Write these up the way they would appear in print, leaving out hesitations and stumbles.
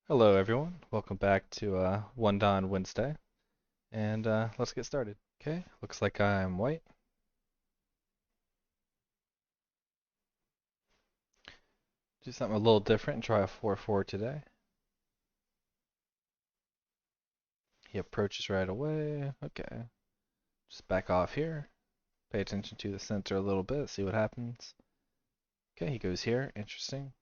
Hello, everyone. Welcome back to One Don Wednesday, and let's get started. Okay, looks like I'm white. Do something a little different and try a 4-4 today. He approaches right away. Okay, just back off here. Pay attention to the center a little bit, see what happens. Okay, he goes here. Interesting.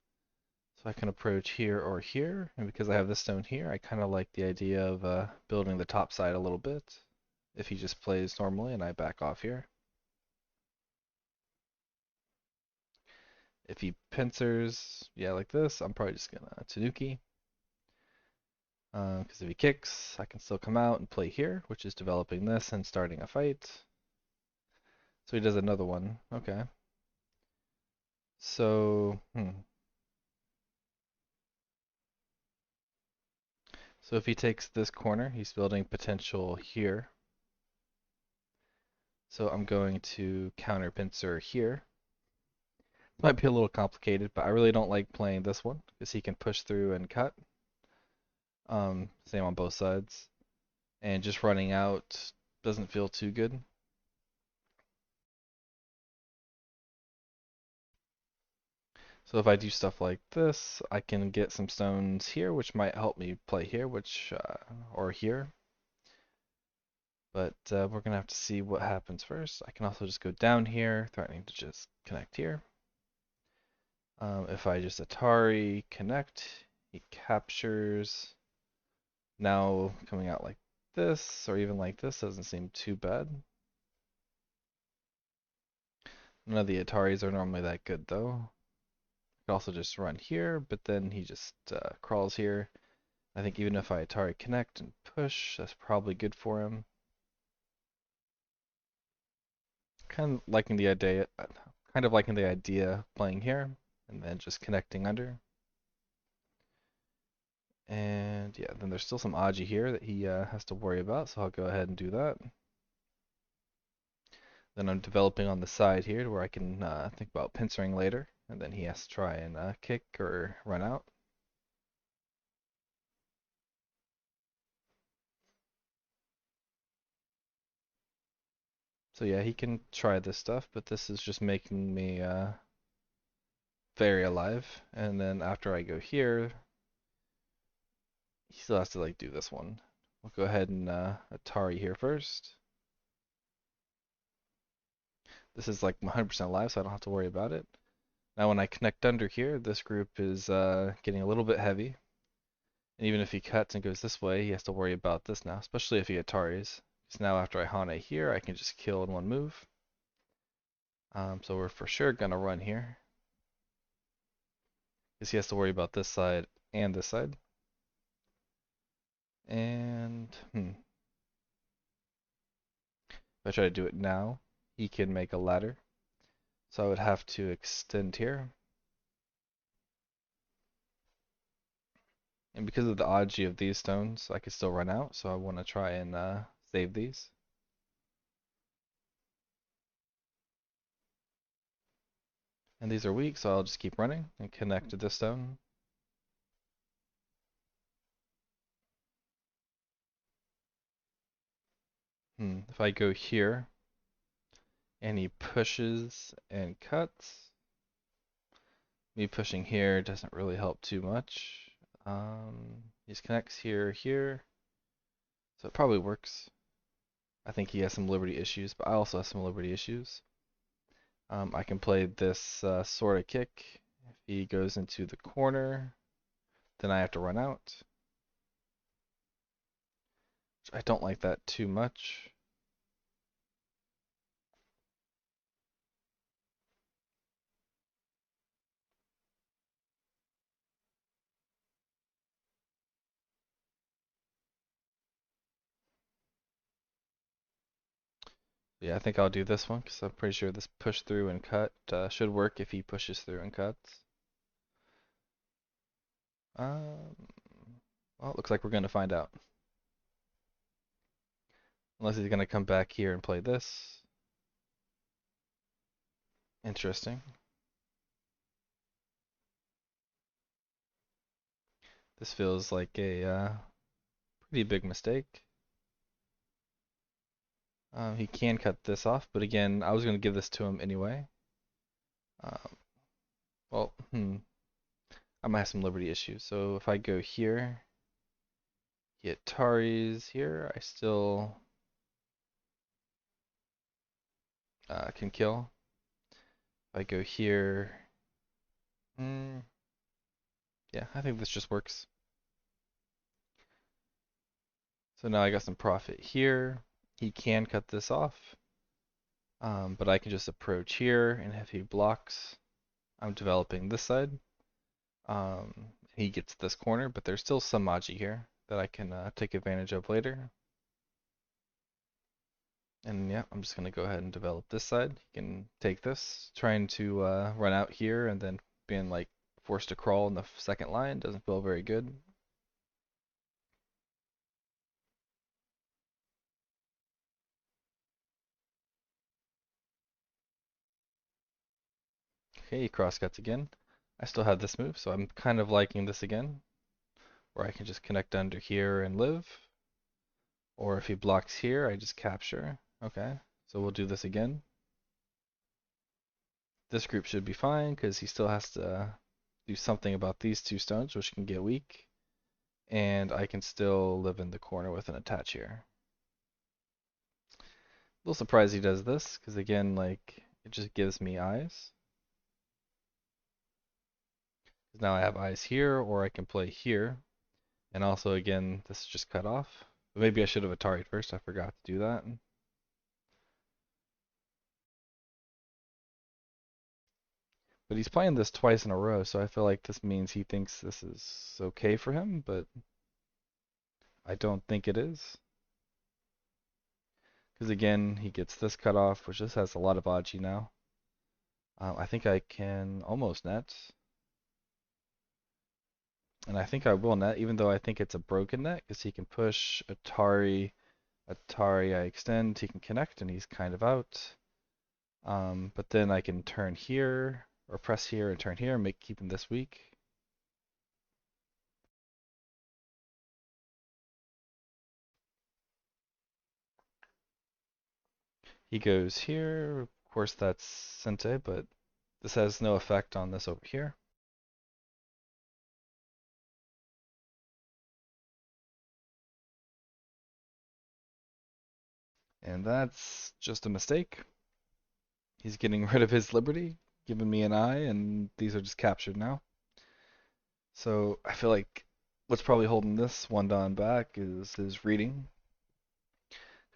So I can approach here or here, and because I have this stone here, I kind of like the idea of building the top side a little bit. If he just plays normally and I back off here. If he pincers, yeah, like this, I'm probably just gonna Tanuki. Because if he kicks, I can still come out and play here, which is developing this and starting a fight. So he does another one. Okay. So if he takes this corner, he's building potential here. So I'm going to counter pincer here. Might be a little complicated, but I really don't like playing this one because he can push through and cut. Same on both sides. And just running out doesn't feel too good. So if I do stuff like this, I can get some stones here, which might help me play here, or here. But we're gonna have to see what happens first. I can also just go down here, threatening to just connect here. If I just Atari connect, he captures. Now coming out like this, or even like this, doesn't seem too bad. None of the Ataris are normally that good though. I could also just run here, but then he just crawls here. I think even if I Atari connect and push, that's probably good for him. Kind of liking the idea, of playing here and then just connecting under. And yeah, then there's still some Aji here that he has to worry about, so I'll go ahead and do that. Then I'm developing on the side here to where I can think about pincering later, and then he has to try and kick or run out. So yeah, he can try this stuff, but this is just making me very alive. And then after I go here, he still has to like do this one. We'll go ahead and Atari here first. This is like 100% alive, so I don't have to worry about it. Now when I connect under here, this group is getting a little bit heavy. And even if he cuts and goes this way, he has to worry about this now, especially if he Ataris. Because now after I Hane here, I can just kill in one move. So we're for sure gonna run here. Because he has to worry about this side and this side. And if I try to do it now, he can make a ladder. So I would have to extend here. And because of the oddity of these stones, I could still run out. So I want to try and save these. And these are weak, so I'll just keep running and connect to this stone. If I go here and he pushes and cuts, me pushing here doesn't really help too much. He connects here, here, so it probably works. I think he has some liberty issues, but I also have some liberty issues. I can play this sort of kick. If he goes into the corner, then I have to run out. I don't like that too much. Yeah, I think I'll do this one because I'm pretty sure this push through and cut should work if he pushes through and cuts. Um, well, it looks like we're going to find out. Unless he's going to come back here and play this. Interesting. This feels like a pretty big mistake. He can cut this off, but again, I was going to give this to him anyway. Um, well, I might have some liberty issues. So if I go here, get Atari's here, I still can kill. If I go here, yeah, I think this just works. So now I got some profit here. He can cut this off, but I can just approach here, and if he blocks, I'm developing this side. He gets this corner, but there's still some Maji here that I can take advantage of later. And yeah, I'm just going to go ahead and develop this side. You can take this, trying to run out here and then being like forced to crawl in the second line doesn't feel very good. Okay, he cross cuts again. I still have this move, so I'm kind of liking this again, where I can just connect under here and live. Or if he blocks here, I just capture. Okay, so we'll do this again. This group should be fine because he still has to do something about these two stones, which can get weak. And I can still live in the corner with an attach here. A little surprised he does this because again, like it just gives me eyes. Now I have eyes here, or I can play here. And also again, this is just cut off. But maybe I should have Atari'd first. I forgot to do that. But he's playing this twice in a row, so I feel like this means he thinks this is okay for him, but I don't think it is. Because again, he gets this cut off, which just has a lot of Aji now. I think I can almost net. And I think I will net, even though I think it's a broken net, because he can push Atari, I extend, he can connect, and he's kind of out. But then I can turn here, or press here and turn here, and keeping this weak. He goes here, of course that's Sente, but this has no effect on this over here. And that's just a mistake. He's getting rid of his liberty, giving me an eye, and these are just captured now. So I feel like what's probably holding this one down back is his reading.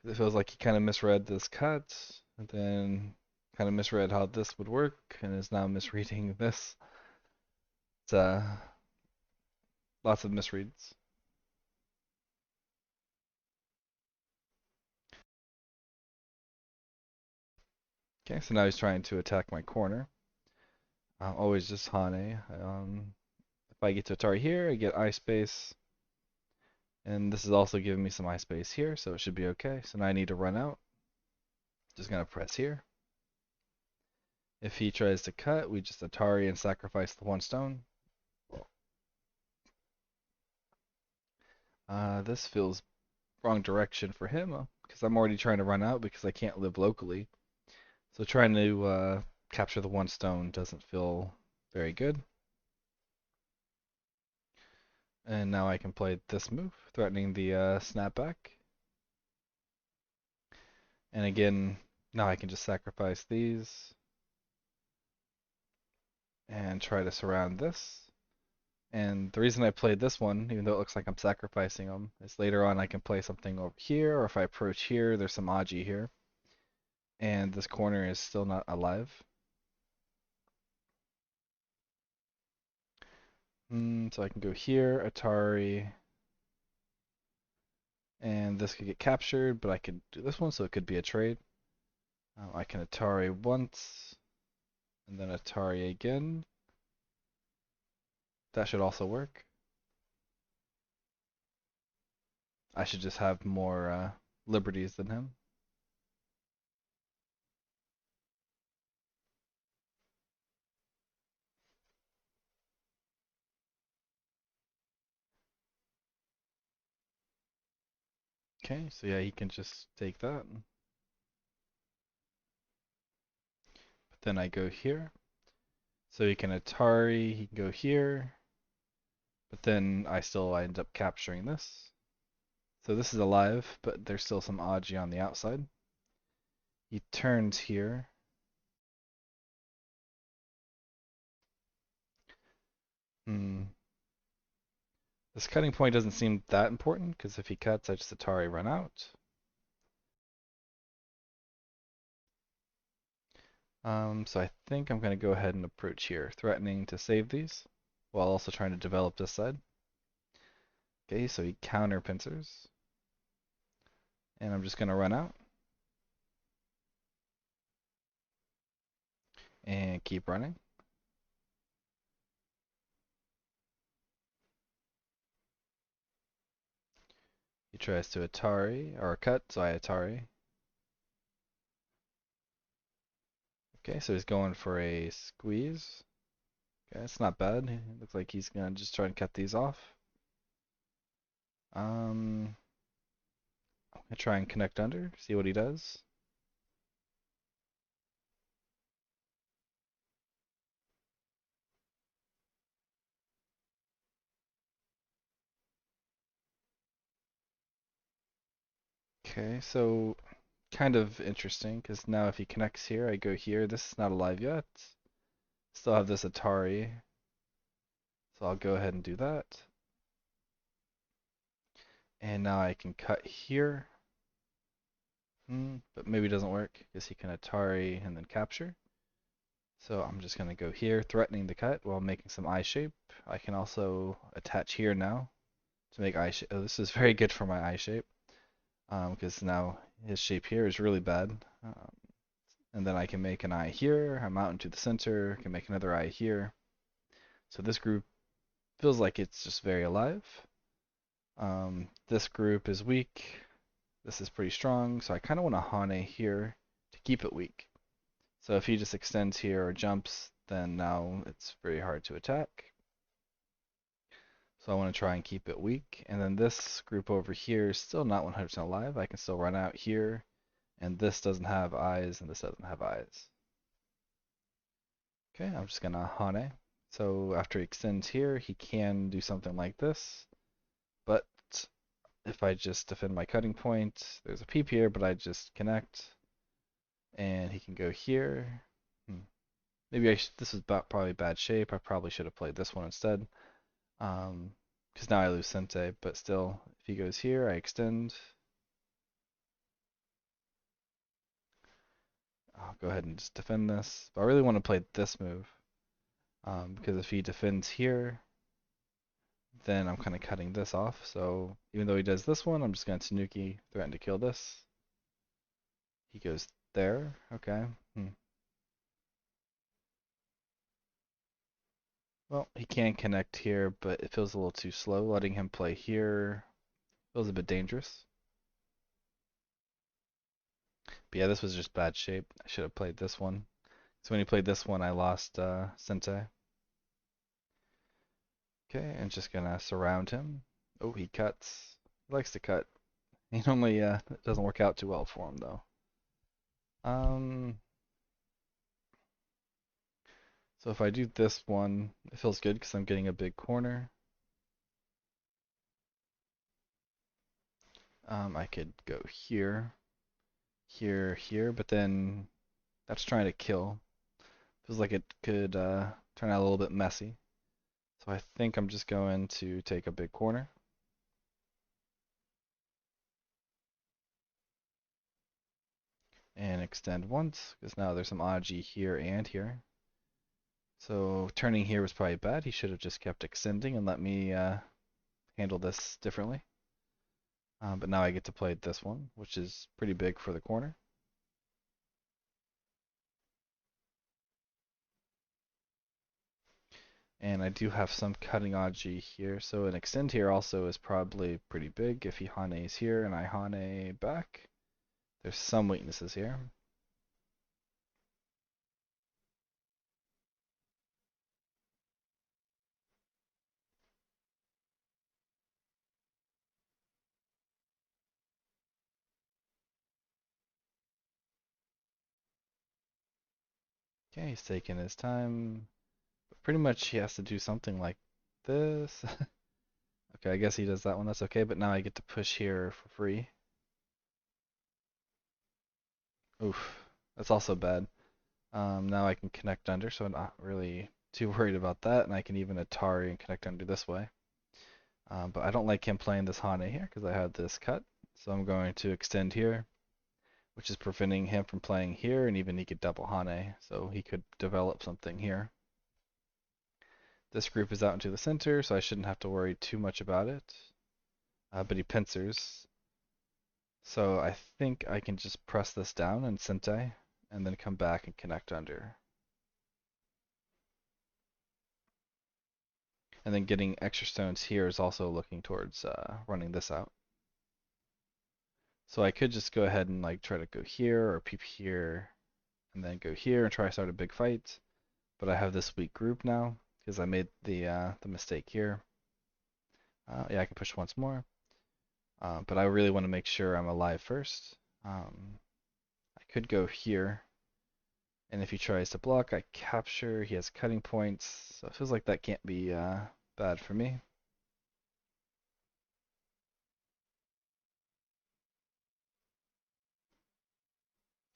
It feels like he kind of misread this cut, and then kind of misread how this would work, and is now misreading this. It's lots of misreads. Okay, so now he's trying to attack my corner. Always just Hane. If I get to Atari here, I get eye space. And this is also giving me some eye space here, so it should be okay. So now I need to run out. Just gonna press here. If he tries to cut, we just Atari and sacrifice the one stone. This feels wrong direction for him because I'm already trying to run out because I can't live locally. So trying to capture the one stone doesn't feel very good. And now I can play this move, threatening the snapback. And again, now I can just sacrifice these and try to surround this. And the reason I played this one, even though it looks like I'm sacrificing them, is later on I can play something over here, or if I approach here, there's some Aji here. And this corner is still not alive. So I can go here, Atari, and this could get captured, but I could do this one, so it could be a trade. I can Atari once, and then Atari again. That should also work. I should just have more liberties than him. Okay, so yeah, he can just take that. But then I go here. So he can Atari, he can go here. But then I still end up capturing this. So this is alive, but there's still some Aji on the outside. He turns here. Hmm. This cutting point doesn't seem that important, because if he cuts, I just Atari run out. So I think I'm going to go ahead and approach here, threatening to save these, while also trying to develop this side. Okay, so he counter pincers. And I'm just going to run out. And keep running. He tries to Atari, or cut, so I Atari. Okay, so he's going for a squeeze. Okay, it's not bad. It looks like he's gonna just try and cut these off. I'm gonna try and connect under, see what he does. Okay, so kind of interesting, because now if he connects here, I go here. This is not alive yet. Still have this Atari, so I'll go ahead and do that. And now I can cut here. But maybe it doesn't work, because he can Atari and then capture. So I'm just going to go here, threatening the cut while making some eye shape. I can also attach here now to make eye shape. Oh, this is very good for my eye shape, because now his shape here is really bad. And then I can make an eye here, I'm out into the center, can make another eye here. So this group feels like it's just very alive. This group is weak. This is pretty strong, so I kind of want to Hane here to keep it weak. So if he just extends here or jumps, then now it's very hard to attack. So I want to try and keep it weak. And then this group over here is still not 100% alive. I can still run out here. And this doesn't have eyes, and this doesn't have eyes. Okay, I'm just going to Hane. So after he extends here, he can do something like this. But if I just defend my cutting point, there's a peep here, but I just connect. And he can go here. Maybe this is probably bad shape. I probably should have played this one instead. Because now I lose Sente, but still, if he goes here, I extend. I'll go ahead and just defend this. But I really want to play this move. Because if he defends here, then I'm kind of cutting this off. So even though he does this one, I'm just going to Tanuki, threaten to kill this. He goes there. Okay. Well, he can connect here, but it feels a little too slow. Letting him play here feels a bit dangerous. But yeah, this was just bad shape. I should have played this one. So when he played this one, I lost Sente. Okay, and just gonna surround him. Oh, he cuts. He likes to cut. He normally it doesn't work out too well for him though. Um, so if I do this one, it feels good because I'm getting a big corner. I could go here, here, here, but then that's trying to kill. Feels like it could turn out a little bit messy. So I think I'm just going to take a big corner. And extend once, because now there's some Aji here and here. So turning here was probably bad. He should have just kept extending and let me handle this differently. But now I get to play this one, which is pretty big for the corner. And I do have some cutting Aji here, so an extend here also is probably pretty big. If he Hane's here and I Hane back, there's some weaknesses here. Okay, he's taking his time. But pretty much he has to do something like this. Okay, I guess he does that one. That's okay, but now I get to push here for free. Oof, that's also bad. Now I can connect under, so I'm not really too worried about that, and I can even Atari and connect under this way. But I don't like him playing this Hane here because I had this cut, so I'm going to extend here, which is preventing him from playing here, and even he could double Hane, so he could develop something here. This group is out into the center, so I shouldn't have to worry too much about it. But he pincers, so I think I can just press this down and Sente, and then come back and connect under. And then getting extra stones here is also looking towards running this out. So I could just go ahead and like try to go here or peep here and then go here and try to start a big fight. But I have this weak group now because I made the mistake here. Yeah, I can push once more. But I really want to make sure I'm alive first. I could go here. And if he tries to block, I capture. He has cutting points. So it feels like that can't be bad for me.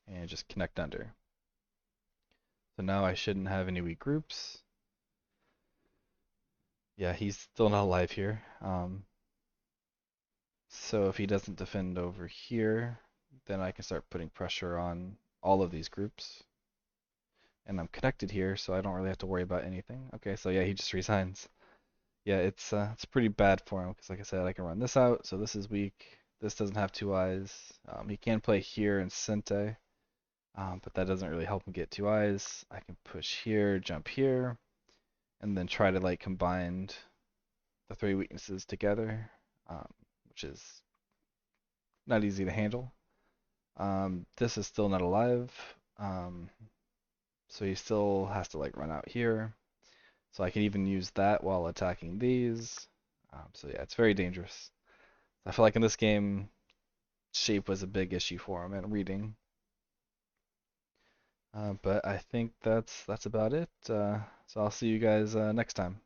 And just connect under. So now I shouldn't have any weak groups. Yeah, he's still not alive here. So if he doesn't defend over here, then I can start putting pressure on all of these groups. And I'm connected here, so I don't really have to worry about anything. Okay, so yeah, he just resigns. Yeah, it's pretty bad for him because, like I said, I can run this out, so this is weak. This doesn't have two eyes. He can play here in Sente, but that doesn't really help him get two eyes. I can push here, jump here, and then try to like combine the three weaknesses together, which is not easy to handle. This is still not alive, um, so he still has to like run out here. So I can even use that while attacking these. So yeah, it's very dangerous. I feel like in this game, shape was a big issue for him and reading. But I think that's about it. So I'll see you guys next time.